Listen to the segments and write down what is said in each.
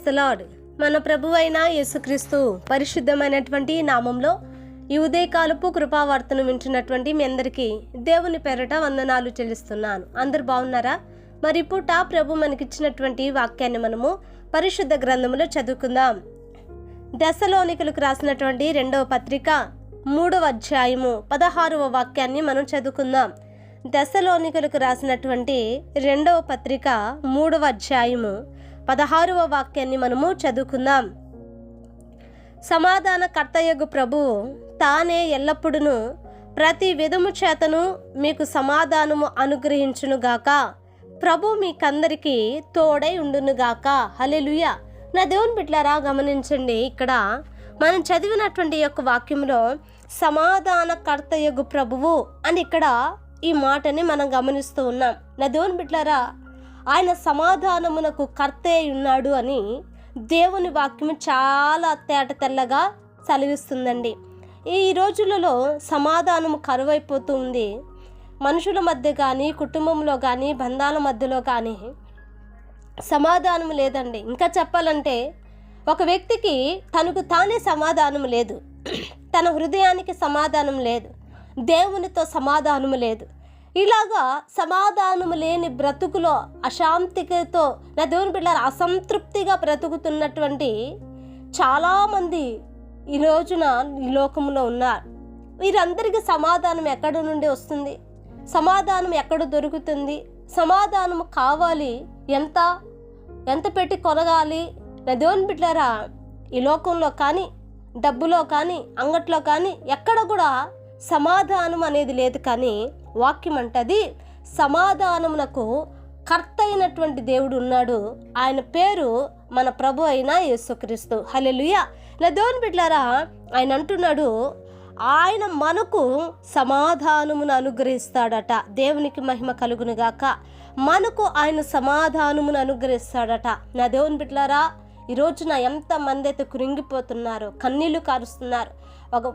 The lord. మన ప్రభువైన యేసుక్రీస్తు పరిశుద్ధమైనటువంటి నామంలో ఈ ఉదయకాలపు కృపావార్తను వింటున్నటువంటి మీ అందరికీ దేవుని పేరట వందనాలు చెల్లిస్తున్నాను. అందరు బాగున్నారా? మరి పూట ప్రభు మనకిచ్చినటువంటి వాక్యాన్ని మనము పరిశుద్ధ గ్రంథములో చదువుకుందాం. దశలోనికలకు రాసినటువంటి 2వ పత్రిక 3వ అధ్యాయము 16వ వాక్యాన్ని మనం చదువుకుందాం. దశలోనికలకు రాసినటువంటి 2వ పత్రిక 3వ అధ్యాయము 16వ వాక్యాన్ని మనము చదువుకుందాం. సమాధానకర్తయగు ప్రభువు తానే ఎల్లప్పుడూ ప్రతి విధము చేతను మీకు సమాధానము అనుగ్రహించునుగాక. ప్రభు మీకందరికీ తోడై ఉండునుగాక. హల్లెలూయా. నా దేవుని బిడ్డలారా, గమనించండి, ఇక్కడ మనం చదివినటువంటి యొక్క వాక్యంలో సమాధానకర్తయగు ప్రభువు అని ఇక్కడ ఈ మాటని మనం గమనిస్తూ ఉన్నాం. నా దేవుని బిడ్డలారా, ఆయన సమాధానమునకు కర్తే ఉన్నాడు అని దేవుని వాక్యము చాలా తేట తెల్లగా సెలవిస్తుందండి. ఈ రోజులలో సమాధానము కరువైపోతూ ఉంది. మనుషుల మధ్య కానీ, కుటుంబంలో కానీ, బంధాల మధ్యలో కానీ సమాధానం లేదండి. ఇంకా చెప్పాలంటే ఒక వ్యక్తికి తనకు తానే సమాధానం లేదు, తన హృదయానికి సమాధానం లేదు, దేవునితో సమాధానం లేదు. ఇలాగా సమాధానము లేని బ్రతుకులో అశాంతితో నా దేవుని బిడ్డలారా అసంతృప్తిగా బ్రతుకుతున్నటువంటి చాలామంది ఈ రోజున ఈ లోకంలో ఉన్నారు. వీరందరికీ సమాధానం ఎక్కడి నుండి వస్తుంది? సమాధానం ఎక్కడ దొరుకుతుంది? సమాధానం కావాలి, ఎంత పెట్టి కొనగాలి? నా దేవుని బిడ్డలారా, ఈ లోకంలో కానీ, డబ్బులో కానీ, అంగట్లో కానీ ఎక్కడ కూడా సమాధానం అనేది లేదు. కానీ వాక్యం అంటది సమాధానమునకు కర్త అయినటువంటి దేవుడు ఉన్నాడు. ఆయన పేరు మన ప్రభు అయిన యేసుక్రీస్తు. హల్లెలూయా. నా దేవుని బిడ్డలారా, ఆయన అంటున్నాడు ఆయన మనకు సమాధానమును అనుగ్రహిస్తాడట. దేవునికి మహిమ కలుగునుగాక. మనకు ఆయన సమాధానమును అనుగ్రహిస్తాడట. నా దేవుని బిడ్డలారా, ఈ రోజున ఎంతమంది అయితే కృంగిపోతున్నారు, కన్నీళ్లు కారుస్తున్నారు. ఒక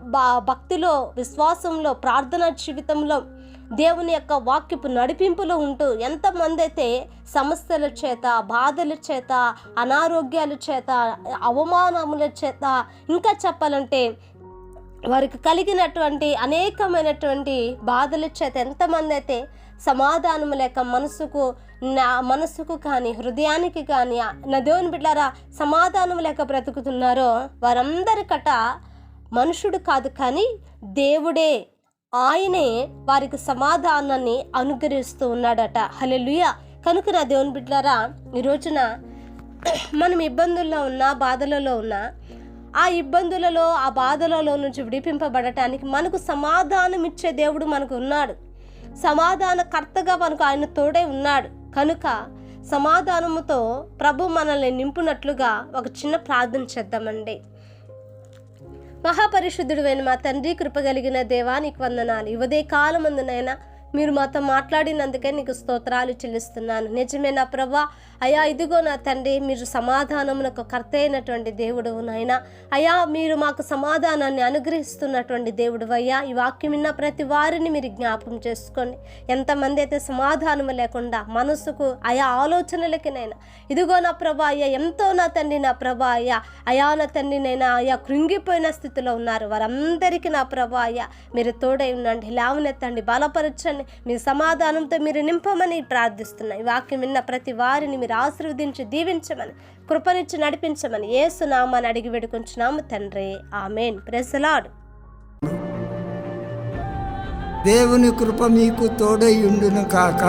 భక్తిలో, విశ్వాసంలో, ప్రార్థనా జీవితంలో, దేవుని యొక్క వాక్యపు నడిపింపులో ఉంటూ ఎంతమంది అయితే సమస్యల చేత, బాధల చేత, అనారోగ్యాల చేత, అవమానముల చేత, ఇంకా చెప్పాలంటే వారికి కలిగినటువంటి అనేకమైనటువంటి బాధల చేత ఎంతమంది అయితే సమాధానం లేక మనసుకు కానీ, హృదయానికి కానీ, నా దేవుని బిడ్డలారా సమాధానం లేక బ్రతుకుతున్నారో వారందరికట మనుషుడు కాదు కానీ దేవుడే, ఆయనే వారికి సమాధానాన్ని అనుగ్రహిస్తూ ఉన్నాడట. హల్లెలూయా. కనుక నా దేవుని బిడ్డలారా, ఈ రోజున మనం ఇబ్బందుల్లో ఉన్నా, బాధలలో ఉన్నా, ఆ ఇబ్బందులలో, ఆ బాధలలో నుంచి విడిపింపబడటానికి మనకు సమాధానం ఇచ్చే దేవుడు మనకు ఉన్నాడు. సమాధానకర్తగా మనకు ఆయన తోడే ఉన్నాడు. కనుక సమాధానముతో ప్రభు మనల్ని నింపునట్లుగా ఒక చిన్న ప్రార్థన చేద్దామండి. మహాపరిశుద్ధుడైన మా తండ్రి, కృపగలిగిన దేవా, నీకు వందనాలు. ఈ ఉదయ కాలమందునైనా మీరు మాతో మాట్లాడినందుకే నీకు స్తోత్రాలు చెల్లిస్తున్నాను. నిజమే నా ప్రభా. అయ్యా, ఇదిగో నా తండ్రి, మీరు సమాధానమునకు కర్త అయినటువంటి దేవుడు నాయన. అయ్యా, మీరు మాకు సమాధానాన్ని అనుగ్రహిస్తున్నటువంటి దేవుడు అయ్యా. ఈ వాక్యం విన్న ప్రతి వారిని మీరు జ్ఞాపకం చేసుకోండి. ఎంతమంది అయితే సమాధానం లేకుండా మనసుకు అయా ఆలోచనలకినైనా ఇదిగో నా ప్రభా అయ్యా, ఎంతో నా తండ్రి, నా ప్రభా అయ్యా, అయా నా తండ్రినైనా అయ్యా కృంగిపోయిన స్థితిలో ఉన్నారు. వారందరికీ నా ప్రభా అయ్యా మీరు తోడై ఉండండి, లేవనెత్తండి, బలపరచండి, మీ సమాధానంతో మీరు నింపమని ప్రార్థిస్తున్నాయి. ఈ వాక్యం విన్న ప్రతి వారిని మీరు ఆశీర్వదించి దీవించమని, కృపనిచ్చి నడిపించమని యేసు నామమున అడిగి వేడుకొంచున్నాము తండ్రి. ఆమేన్. Praise the lord. దేవుని కృప మీకు తోడై ఉండును కాక.